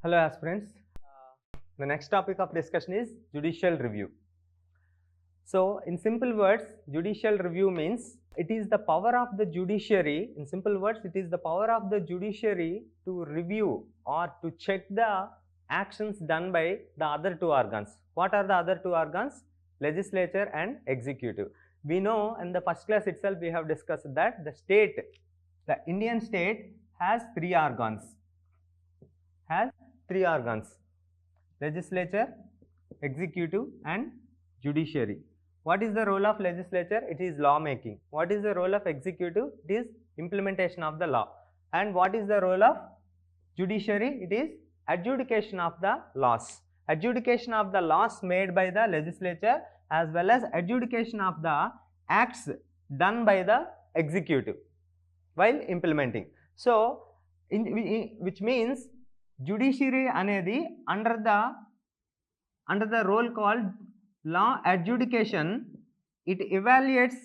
Hello aspirants. The next topic of discussion is judicial review. So in simple words, judicial review means it is the power of the judiciary. In simple words, it is the power of the judiciary to review or to check the actions done by the other two organs. What are the other two organs? Legislature and executive. We know in the first class itself we have discussed that the Indian state has three organs. Legislature, executive and judiciary. What is the role of legislature? It is law making. What is the role of executive? It is implementation of the law. And what is the role of judiciary? It is adjudication of the laws. Adjudication of the laws made by the legislature as well as adjudication of the acts done by the executive while implementing. So, which means judiciary anedi under the role called law adjudication, it evaluates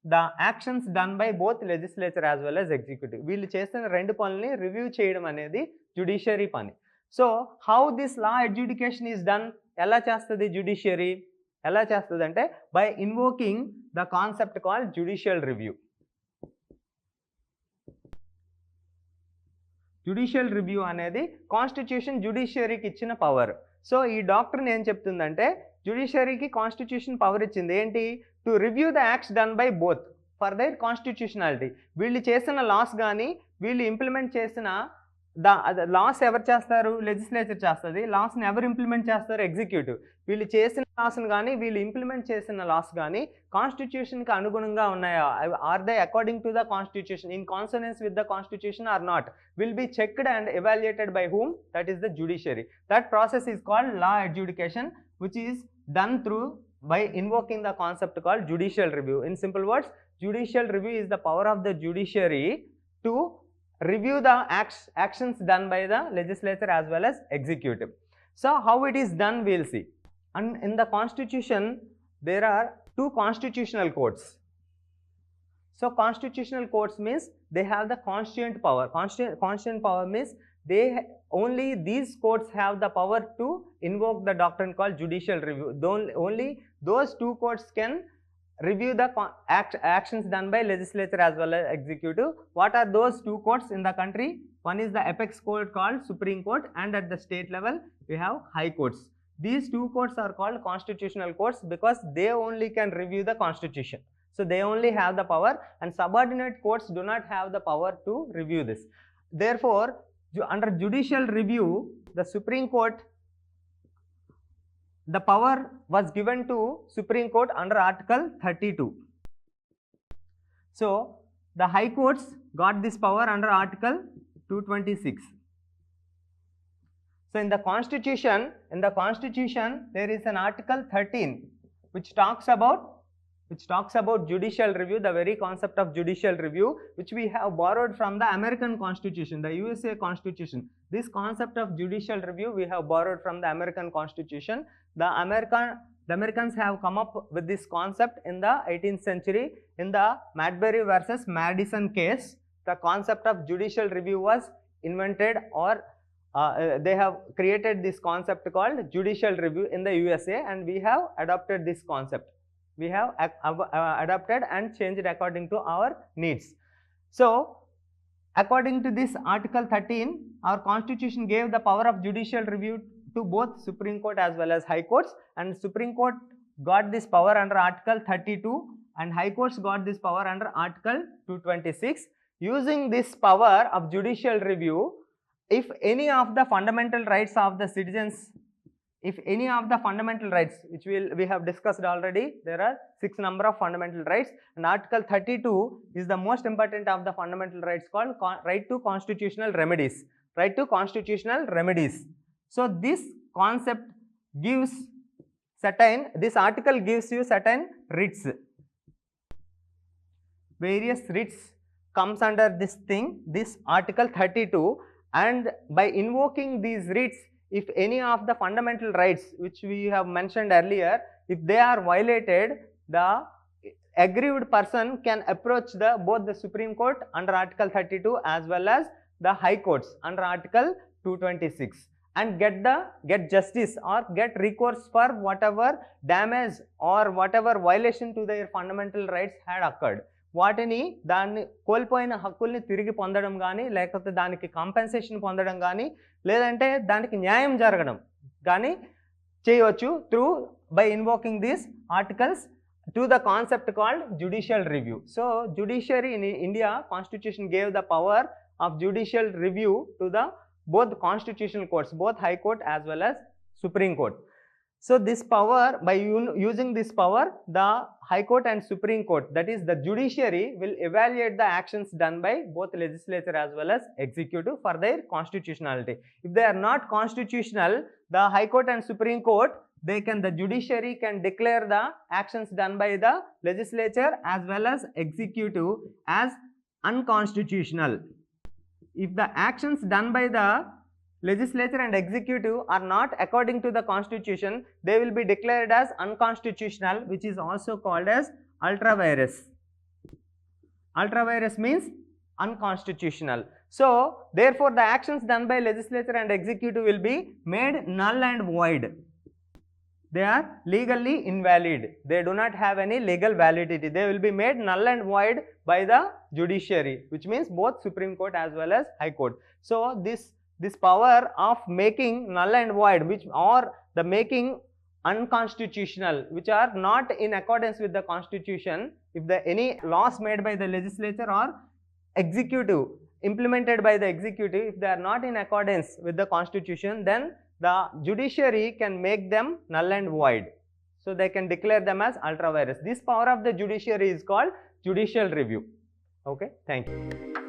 the actions done by both legislature as well as executive. వీళ్ళు చేసిన రెండు పనుల్ని review చేయడం అనేది judiciary పని. So how this law adjudication is done? ఎలా చేస్తుంది judiciary? ఎలా చేస్తుంది అంటే by invoking the concept called judicial review. Judicial review అనేది కాన్స్టిట్యూషన్ జ్యుడిషియరీకి ఇచ్చిన పవర్. సో ఈ డాక్టర్ని ఏం చెప్తుందంటే జ్యుడిషియరీకి కాన్స్టిట్యూషన్ పవర్ ఇచ్చింది ఏంటి? To review the acts done by both for their constitutionality. వీళ్ళు చేసిన లాస్ కానీ వీళ్ళు ఇంప్లిమెంట్ చేసిన లాస్ ఎవరు చేస్తారు? లెజిస్లేచర్ చేస్తుంది. లాస్ని ఎవరు ఇంప్లిమెంట్ చేస్తారు? ఎగ్జిక్యూటివ్. వీళ్ళు చేసిన లాస్ని కానీ వీళ్ళు ఇంప్లిమెంట్ చేసిన లాస్ కానీ కాన్స్టిట్యూషన్కి అనుగుణంగా ఉన్నాయా? Are they according to the constitution, in consonance with the constitution or not, will be checked and evaluated by whom? That is the judiciary. That process is called law adjudication, which is done through by invoking the concept called judicial review. In simple words, judicial review is the power of the judiciary to review the actions done by the legislature as well as executive. So how it is done, we'll see. And in the constitution there are two constitutional courts. So constitutional courts means they have the constituent power. Constituent power means only these courts have the power to invoke the doctrine called judicial review. Only those two courts can review the actions done by legislature as well as executive. What are those two courts in the country? One is the apex court called Supreme Court, and at the state level we have high courts. These two courts are called constitutional courts because they only can review the constitution. So they only have the power, and subordinate courts do not have the power to review this. Therefore, under judicial review, the Supreme Court, the power was given to Supreme Court under Article 32. So the High Courts got this power under Article 226. So in the Constitution, there is an Article 13 which talks about judicial review, the very concept of judicial review, which we have borrowed from the American Constitution, the USA Constitution. This concept of judicial review we have borrowed from the American Constitution. The Americans have come up with this concept in the 18th century. In the Marbury versus Madison case, the concept of judicial review was invented, or they have created this concept called judicial review in the USA, and we have adopted this concept. We have adapted and changed according to our needs. So according to this Article 13, our Constitution gave the power of judicial review to both Supreme Court as well as High Courts, and Supreme Court got this power under Article 32 and High Courts got this power under Article 226. Using this power of judicial review, if any of the fundamental rights of the citizens, which we have discussed already, there are 6 number of fundamental rights, and Article 32 is the most important of the fundamental rights called right to constitutional remedies. So this concept gives this article gives you certain writs. Various writs comes under this Article 32, and by invoking these writs, if any of the fundamental rights which we have mentioned earlier, if they are violated, the aggrieved person can approach both the Supreme Court under Article 32 as well as the High Courts under Article 226. and get justice or get recourse for whatever damage or whatever violation to their fundamental rights had occurred. వాటిని దాన్ని కోల్పోయిన హక్కుల్ని తిరిగి పొందడం కానీ, లేకపోతే దానికి compensation పొందడం కానీ, లేదంటే దానికి న్యాయం జరగడం కానీ చేయవచ్చు through by invoking these articles to the concept called judicial review. So judiciary in India constitution gave the power of judicial review to the both constitutional courts, both high court as well as supreme court. So this power, by using this power, the high court and supreme court, that is the judiciary, will evaluate the actions done by both legislature as well as executive for their constitutionality. If they are not constitutional, the high court and supreme court, the judiciary can declare the actions done by the legislature as well as executive as unconstitutional. If the actions done by the legislature and executive are not according to the constitution, they will be declared as unconstitutional, which is also called as ultra vires. Ultra vires means unconstitutional. So therefore the actions done by legislature and executive will be made null and void. They are legally invalid. They do not have any legal validity. They will be made null and void by the judiciary, which means both Supreme Court as well as High Court. So this power of making null and void, which or the making unconstitutional, which are not in accordance with the constitution, if any laws made by the legislature or executive implemented by the executive, if they are not in accordance with the constitution, then the judiciary can make them null and void. So they can declare them as ultra vires. This power of the judiciary is called judicial review. Okay, thank you.